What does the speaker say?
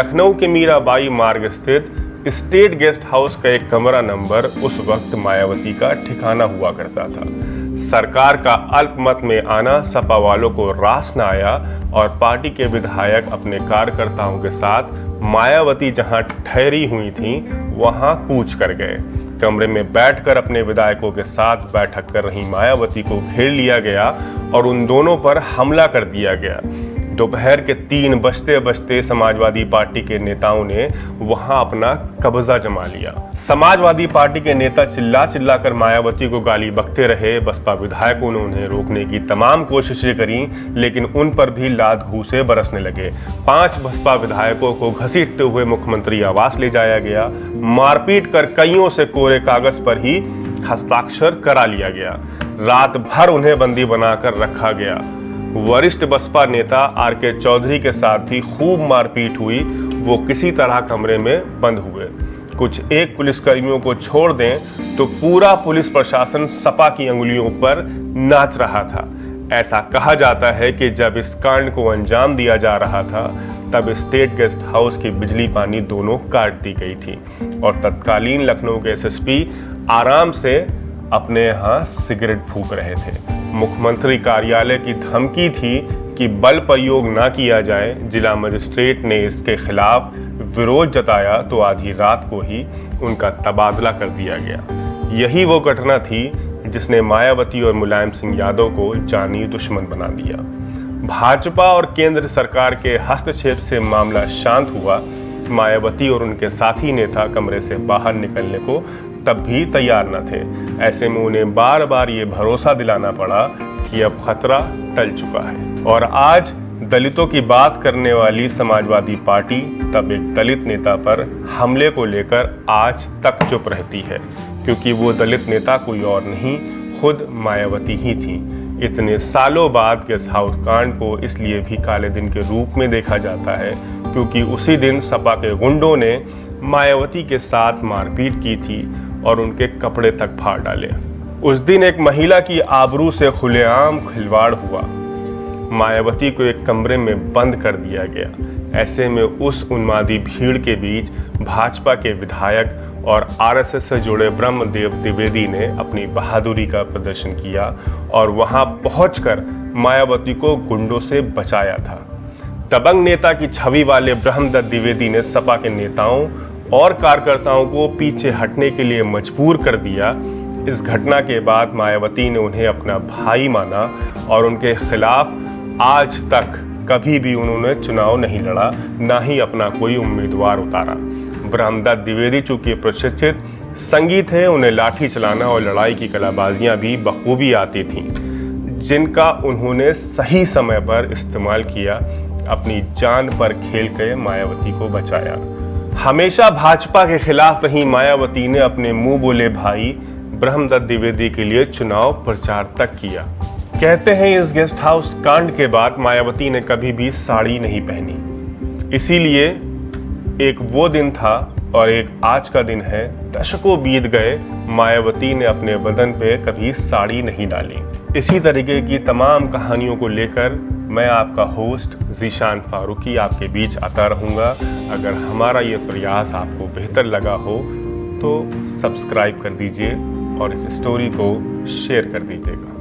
लखनऊ के मीराबाई मार्ग स्थित स्टेट गेस्ट हाउस का एक कमरा नंबर उस वक्त मायावती का ठिकाना हुआ करता था। सरकार का अल्पमत में आना सपा वालों को रास न आया और पार्टी के विधायक अपने कार्यकर्ताओं के साथ मायावती जहां ठहरी हुई थी वहां कूच कर गए। कमरे में बैठकर अपने विधायकों के साथ बैठक कर रही मायावती को घेर लिया गया और उन दोनों पर हमला कर दिया गया। दोपहर के 3 बजते बजते समाजवादी पार्टी के नेताओं ने वहां अपना कब्जा जमा लिया। समाजवादी पार्टी के नेता चिल्ला चिल्ला कर मायावती को गाली बकते रहे। बसपा विधायकों ने उन्हें रोकने की तमाम कोशिशें करी, लेकिन उन पर भी लात घूंसे बरसने लगे। 5 बसपा विधायकों को घसीटते हुए मुख्यमंत्री आवास ले जाया गया। मारपीट कर कईयों से कोरे कागज पर ही हस्ताक्षर करा लिया गया। रात भर उन्हें बंदी बनाकर रखा गया। वरिष्ठ बसपा नेता आर.के. चौधरी के साथ भी खूब मारपीट हुई। वो किसी तरह कमरे में बंद हुए। कुछ एक पुलिसकर्मियों को छोड़ दें तो पूरा पुलिस प्रशासन सपा की अंगुलियों पर नाच रहा था। ऐसा कहा जाता है कि जब इस कांड को अंजाम दिया जा रहा था तब स्टेट गेस्ट हाउस की बिजली पानी दोनों काट दी गई थी और तत्कालीन लखनऊ के एसएसपी आराम से अपने यहाँ सिगरेट फूंक रहे थे। मुख्यमंत्री कार्यालय की धमकी थी कि बल प्रयोग न किया जाए। जिला मजिस्ट्रेट ने इसके खिलाफ विरोध जताया तो आधी रात को ही उनका तबादला कर दिया गया। यही वो घटना थी जिसने मायावती और मुलायम सिंह यादव को जानी दुश्मन बना दिया। भाजपा और केंद्र सरकार के हस्तक्षेप से मामला शांत हुआ। मायावती और उनके साथी नेता कमरे से बाहर निकलने को तब भी तैयार न थे। ऐसे में उन्हें बार बार ये भरोसा दिलाना पड़ा कि अब खतरा टल चुका है। और आज दलितों की बात करने वाली समाजवादी पार्टी तब एक दलित नेता पर हमले को लेकर आज तक चुप रहती है, क्योंकि वो दलित नेता कोई और नहीं, खुद मायावती ही थी। इतने सालों बाद गेस्ट हाउस कांड को इसलिए भी काले दिन के रूप में देखा जाता है क्योंकि उसी दिन सपा के गुंडों ने मायावती के साथ मारपीट की थी और उनके कपड़े तक फाड़ डाले। उस दिन एक महिला की आबरू से खुलेआम खिलवाड़ हुआ। मायावती को एक कमरे में बंद कर दिया गया। ऐसे में उस उन्मादी भीड़ के बीच भाजपा के विधायक और आरएसएस से जुड़े ब्रह्मदेव द्विवेदी ने अपनी बहादुरी का प्रदर्शन किया और वहां पहुंचकर मायावती को गुंडों से बचाया था। दबंग नेता की छवि वाले ब्रह्मदत्त द्विवेदी ने सपा के नेताओं और कार्यकर्ताओं को पीछे हटने के लिए मजबूर कर दिया। इस घटना के बाद मायावती ने उन्हें अपना भाई माना और उनके खिलाफ आज तक कभी भी उन्होंने चुनाव नहीं लड़ा, ना ही अपना कोई उम्मीदवार उतारा। ब्रह्मदत्त द्विवेदी चूंकि प्रशिक्षित संगी थे, उन्हें लाठी चलाना और लड़ाई की कलाबाजियां भी बखूबी आती थीं, जिनका उन्होंने सही समय पर इस्तेमाल किया। अपनी जान पर खेल कर मायावती को बचाया। हमेशा भाजपा के खिलाफ रही मायावती ने अपने मुंह बोले भाई ब्रह्मदत्त द्विवेदी के लिए चुनाव प्रचार तक किया। कहते हैं इस गेस्ट हाउस कांड के बाद मायावती ने कभी भी साड़ी नहीं पहनी। इसीलिए एक वो दिन था और एक आज का दिन है। दशकों बीत गए, मायावती ने अपने बदन पे कभी साड़ी नहीं डाली। इसी तरीके की तमाम कहानियों को लेकर मैं आपका होस्ट ज़ीशान फारूकी आपके बीच आता रहूँगा। अगर हमारा ये प्रयास आपको बेहतर लगा हो तो सब्सक्राइब कर दीजिए और इस स्टोरी को शेयर कर दीजिएगा।